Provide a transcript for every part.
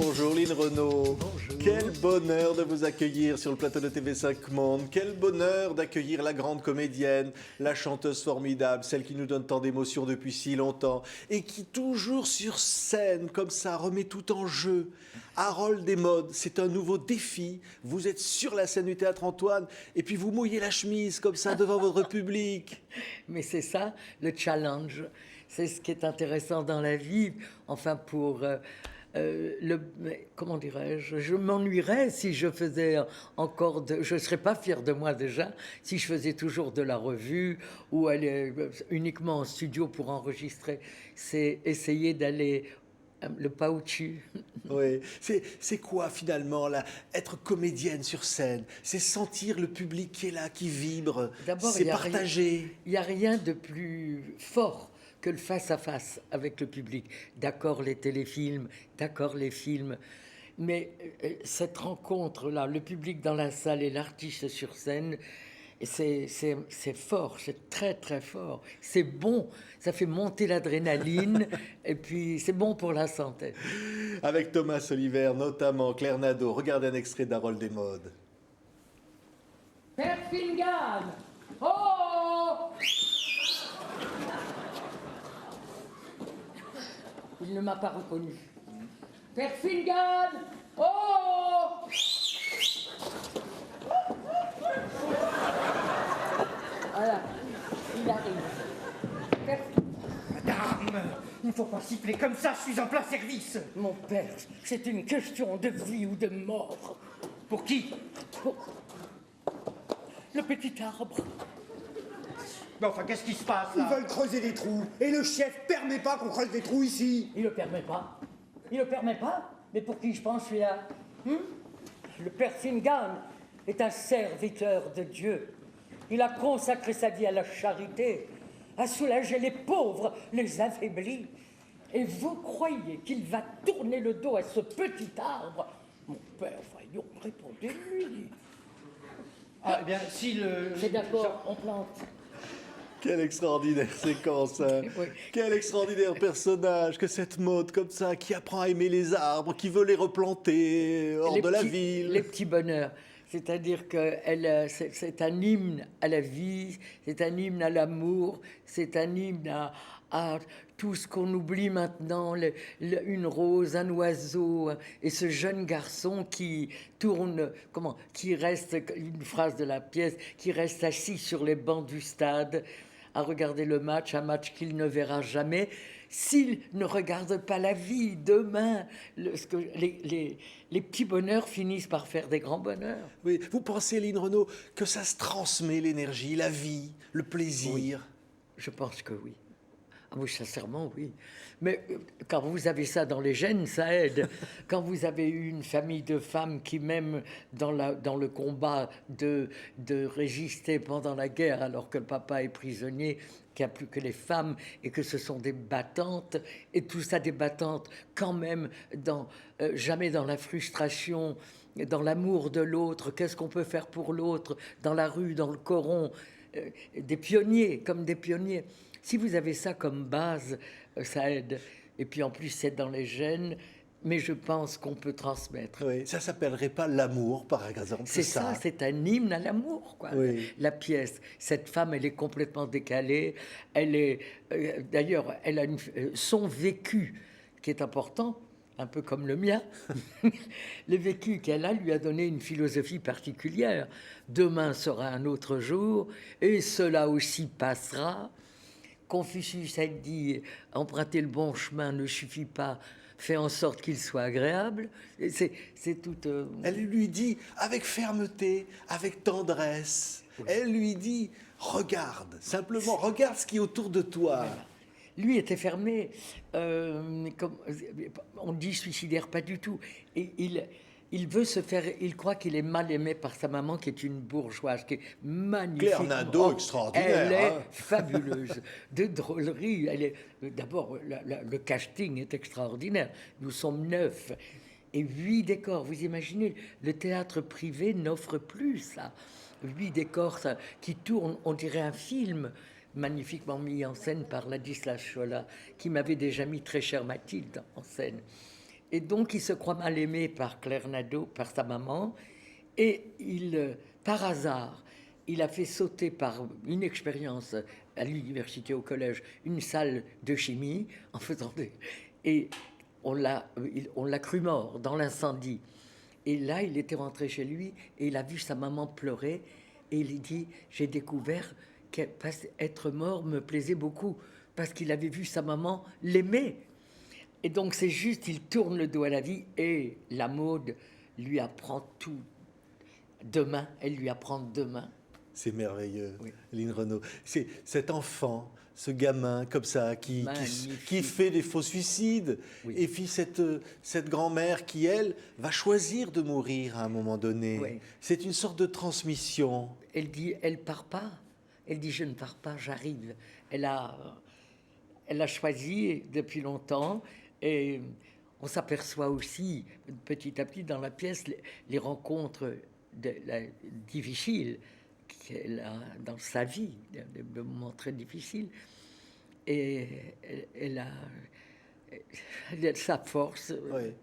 Bonjour Lynn Renaud. Bonjour. Quel bonheur de vous accueillir sur le plateau de TV5 Monde. Quel bonheur d'accueillir la grande comédienne, la chanteuse formidable, celle qui nous donne tant d'émotions depuis si longtemps et qui toujours sur scène comme ça remet tout en jeu. Harold Desmodes, c'est un nouveau défi. Vous êtes sur la scène du Théâtre Antoine et puis vous mouillez la chemise comme ça devant votre public. Mais c'est ça, le challenge. C'est ce qui est intéressant dans la vie. Enfin, comment dirais-je, je m'ennuierais si je faisais encore je ne serais pas fière de moi déjà si je faisais toujours de la revue ou aller uniquement en studio pour enregistrer. C'est essayer d'aller le pas au-dessus. Oui, c'est quoi finalement là, être comédienne sur scène? C'est sentir le public qui est là, qui vibre, D'abord, c'est partager. Il n'y a rien de plus fort que le face-à-face avec le public. D'accord, les téléfilms, d'accord, les films. Mais cette rencontre-là, le public dans la salle et l'artiste sur scène, c'est fort, c'est très très fort. C'est bon, ça fait monter l'adrénaline et puis c'est bon pour la santé. Avec Thomas Oliver, notamment Claire Nadeau. Regardez un extrait d'Harold Desmodes. Père Finnegan! Oh! Il ne m'a pas reconnu. Père Finnegan! Oh! Voilà, il arrive. Madame, il ne faut pas siffler comme ça, je suis en plein service. Mon père, c'est une question de vie ou de mort. Pour qui? Pour le petit arbre. Mais enfin, qu'est-ce qui se passe Ils là? veulent creuser des trous. Et le chef permet pas qu'on creuse des trous ici. Il le permet pas. Il le permet pas. Mais pour qui je pense celui-là? Le père Finnegan est un serviteur de Dieu. Il a consacré sa vie à la charité, à soulager les pauvres, les affaiblis. Et vous croyez qu'il va tourner le dos à ce petit arbre? Mon père, voyons, répondez-lui. Ah, eh bien, si le... C'est d'accord, on plante. Quelle extraordinaire séquence, hein. Oui. Quel extraordinaire personnage que cette mode comme ça, qui apprend à aimer les arbres, qui veut les replanter hors de la ville. Les petits bonheurs. C'est-à-dire que c'est un hymne à la vie, c'est un hymne à l'amour, c'est un hymne à tout ce qu'on oublie maintenant, une rose, un oiseau, et ce jeune garçon qui tourne, qui reste, une phrase de la pièce, qui reste assis sur les bancs du stade à regarder le match, un match qu'il ne verra jamais, s'il ne regarde pas la vie. Demain, les petits bonheurs finissent par faire des grands bonheurs. Oui. Vous pensez, Lynn Renaud, que ça se transmet l'énergie, la vie, le plaisir? Oui. Je pense que oui. Ah oui, sincèrement, oui. Mais quand vous avez ça dans les gènes, ça aide. Quand vous avez eu une famille de femmes qui, même dans le combat de résister pendant la guerre, alors que le papa est prisonnier, qu'il n'y a plus que les femmes, et que ce sont des battantes, et tout ça des battantes quand même, jamais dans la frustration, dans l'amour de l'autre, qu'est-ce qu'on peut faire pour l'autre, dans la rue, dans le coron, des pionniers, comme des pionniers. Si vous avez ça comme base, ça aide. Et puis en plus, c'est dans les gènes, mais je pense qu'on peut transmettre. Oui. Ça s'appellerait pas l'amour, par exemple? C'est ça, c'est un hymne à l'amour, quoi. Oui. La pièce. Cette femme, elle est complètement décalée. Elle est, d'ailleurs, elle a son vécu qui est important, un peu comme le mien. Le vécu qu'elle a lui a donné une philosophie particulière. Demain sera un autre jour, et cela aussi passera. Confucius a dit « Emprunter le bon chemin ne suffit pas, fais en sorte qu'il soit agréable ». C'est tout... Elle lui dit avec fermeté, avec tendresse. Oui. Elle lui dit « Regarde, simplement, regarde ce qui est autour de toi ». Lui était fermé, comme on dit suicidaire, pas du tout. Et il veut se faire, il croit qu'il est mal aimé par sa maman, qui est une bourgeoise, qui est magnifique. Claire Nadeau, extraordinaire. Elle est fabuleuse, de drôlerie. D'abord, le casting est extraordinaire. Nous sommes 9 et 8 décors. Vous imaginez, le théâtre privé n'offre plus ça. 8 décors ça, qui tournent, on dirait un film. Magnifiquement mis en scène par Ladislas Chola, qui m'avait déjà mis Très chère Mathilde en scène. Et donc, il se croit mal aimé par Claire Nadeau, par sa maman. Et par hasard, il a fait sauter par une expérience à l'université, au collège, une salle de chimie en faisant des... Et on l'a cru mort dans l'incendie. Et là, il était rentré chez lui et il a vu sa maman pleurer. Et il dit, j'ai découvert qu'être mort me plaisait beaucoup parce qu'il avait vu sa maman l'aimer. Et donc, c'est juste, il tourne le dos à la vie et la Maude lui apprend tout. Demain, elle lui apprend demain. C'est merveilleux, Oui. Lynn Renaud. C'est cet enfant, ce gamin comme ça, qui fait des faux suicides. Oui. Et puis cette grand-mère qui, elle, va choisir de mourir à un moment donné. Oui. C'est une sorte de transmission. Elle dit, elle part pas. Elle dit, je ne pars pas, j'arrive. Elle a choisi depuis longtemps. Et on s'aperçoit aussi, petit à petit, dans la pièce, les rencontres difficiles qu'elle a dans sa vie, des moments très difficiles. Et elle a sa force. Oui.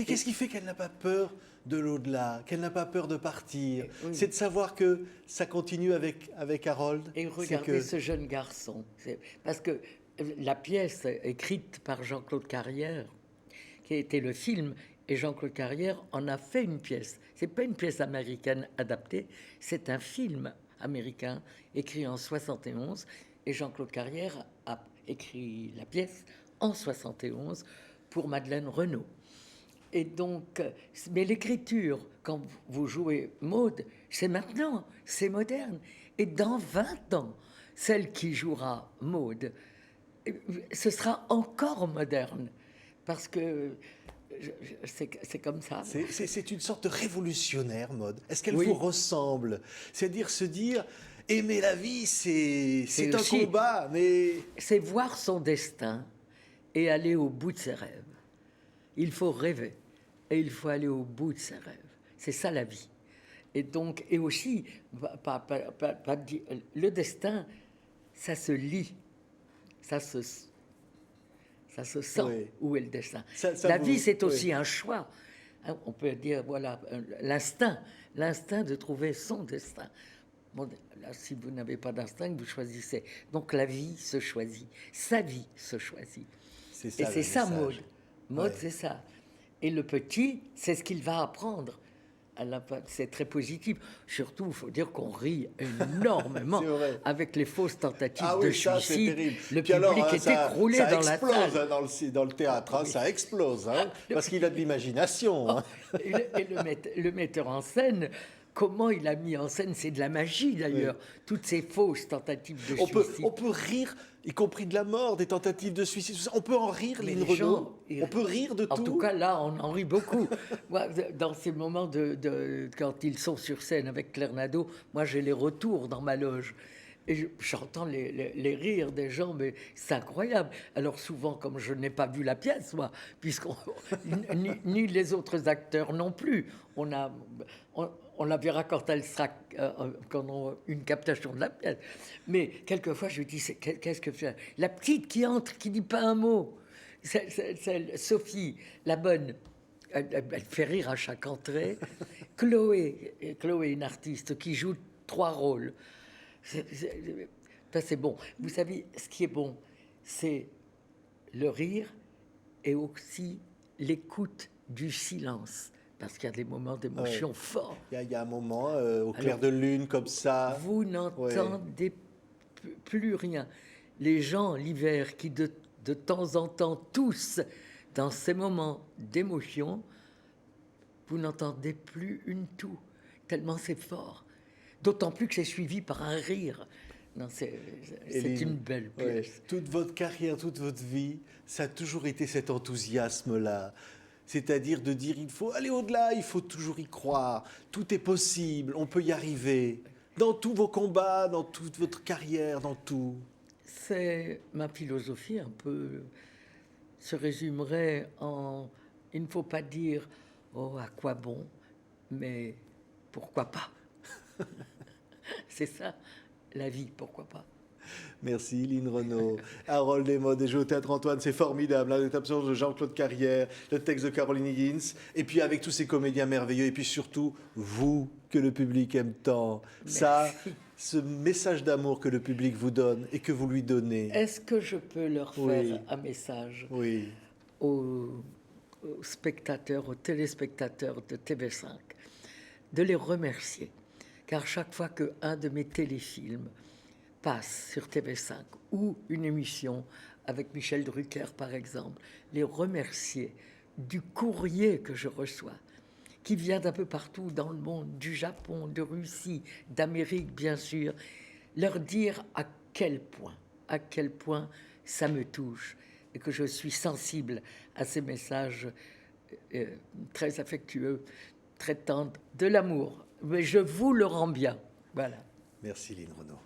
Qu'est-ce qui fait qu'elle n'a pas peur de l'au-delà, qu'elle n'a pas peur de partir? Oui. C'est de savoir que ça continue avec Harold. Et regardez ce jeune garçon. Parce que la pièce écrite par Jean-Claude Carrière, qui a été le film, et Jean-Claude Carrière en a fait une pièce. C'est pas une pièce américaine adaptée, c'est un film américain écrit en 71, et Jean-Claude Carrière a écrit la pièce en 71 pour Madeleine Renaud. Et donc, mais l'écriture, quand vous jouez Maude, c'est maintenant, c'est moderne. Et dans 20 ans, celle qui jouera Maude, ce sera encore moderne. Parce que c'est comme ça. C'est une sorte de révolutionnaire, Maude. Est-ce qu'elle Oui. vous ressemble? C'est-à-dire se dire, aimer la vie, c'est un aussi- combat, mais... C'est voir son destin et aller au bout de ses rêves. Il faut rêver et il faut aller au bout de ses rêves. C'est ça la vie. Et donc, et aussi, le destin, ça se lit, ça se sent. Oui. Où est le destin. Ça La vous- vie, c'est oui. aussi un choix. Hein, on peut dire, voilà, l'instinct de trouver son destin. Bon, là, si vous n'avez pas d'instinct, vous choisissez. Donc la vie se choisit, sa vie se choisit. C'est Et ça, c'est le ça, message. Maude. Maude, Ouais. c'est ça. Et le petit, c'est ce qu'il va apprendre. C'est très positif. Surtout, il faut dire qu'on rit énormément C'est vrai. avec les fausses tentatives Ah de oui, ça c'est suicide. terrible. Le Puis public alors, hein, est écroulé ça dans la explose salle. hein, dans le théâtre, hein, ça explose, hein, parce qu'il a de l'imagination. Hein. Et le metteur en scène, comment il a mis en scène, c'est de la magie d'ailleurs, toutes ces fausses tentatives de suicide. On peut rire, y compris de la mort, des tentatives de suicide. Tout ça. On peut en rire, Mais Lynn les gens, Renaud. ils- On peut rire de En tout. tout cas, là, on en rit beaucoup. Moi, dans ces moments quand ils sont sur scène avec Claire Nadeau, moi, j'ai les retours dans ma loge. Et j'entends les rires des gens, mais c'est incroyable. Alors souvent, comme je n'ai pas vu la pièce, moi, ni les autres acteurs non plus, on la verra quand elle sera, quand on a une captation de la pièce. Mais quelquefois, je dis, qu'est-ce que fait la petite qui entre, qui dit pas un mot. Sophie, la bonne, elle fait rire à chaque entrée. Chloé, une artiste qui joue 3 rôles. Ça, c'est bon. Vous savez, ce qui est bon, c'est le rire et aussi l'écoute du silence. Parce qu'il y a des moments d'émotion forts. Il y a un moment, au clair Alors, de lune, comme ça. Vous n'entendez plus rien. Les gens, l'hiver, qui de temps en temps toussent dans ces moments d'émotion, vous n'entendez plus une toux, tellement c'est fort. D'autant plus que c'est suivi par un rire. Non, c'est une belle ouais, pièce. toute votre carrière, toute votre vie, ça a toujours été cet enthousiasme-là. C'est-à-dire de dire, il faut aller au-delà, il faut toujours y croire. Tout est possible, on peut y arriver. Dans tous vos combats, dans toute votre carrière, dans tout. C'est ma philosophie un peu se résumerait en il ne faut pas dire oh à quoi bon, mais pourquoi pas. C'est ça la vie, pourquoi pas. Merci Lynn Renaud. Harold Desmodes, et au Théâtre Antoine, c'est formidable. L'adaptation de Jean-Claude Carrière, le texte de Caroline Higgins, et puis avec tous ces comédiens merveilleux, et puis surtout, vous, que le public aime tant. Ça, ce message d'amour que le public vous donne et que vous lui donnez. Est-ce que je peux leur faire un message aux spectateurs, aux téléspectateurs de TV5, de les remercier, car chaque fois qu'un de mes téléfilms passe sur TV5 ou une émission avec Michel Drucker par exemple, les remercier du courrier que je reçois, qui vient d'un peu partout dans le monde, du Japon, de Russie, d'Amérique bien sûr, leur dire à quel point ça me touche et que je suis sensible à ces messages très affectueux, très tendres, de l'amour. Mais je vous le rends bien. Voilà. Merci Lynn Renaud.